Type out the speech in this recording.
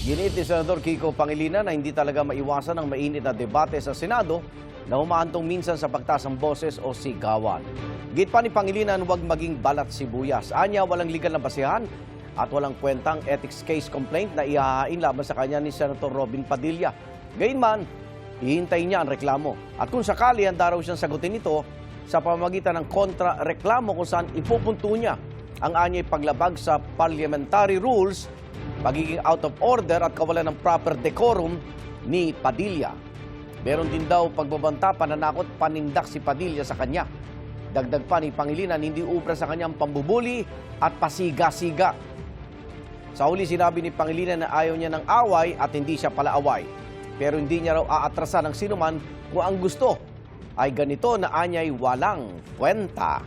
Giniit ni Senador Kiko Pangilinan na hindi talaga maiwasan ang mainit na debate sa Senado na umaantong minsan sa pagtaas ng boses o sigawan. Git pa ni Pangilinan, huwag maging balat sibuyas. Anya, walang legal na basihan at walang kwentang ethics case complaint na ihahain laban sa kanya ni Senator Robin Padilla. Gayunman, hihintayin niya ang reklamo. At kung sakali, handa raw siyang sagutin ito sa pamamagitan ng kontra-reklamo kung saan ipupunto niya ang anyay paglabag sa parliamentary rules, pagiging out of order at kawalan ng proper decorum ni Padilla. Meron din daw pagbabanta, pananakot, panindak si Padilla sa kanya. Dagdag pa ni Pangilinan, hindi ubra sa kanyang pambubuli at pasiga-siga. Sa huli, sinabi ni Pangilinan na ayaw niya ng away at hindi siya palaaway. Pero hindi niya raw aatrasan ng sinuman kung ang gusto ay ganito na anyay walang kwenta.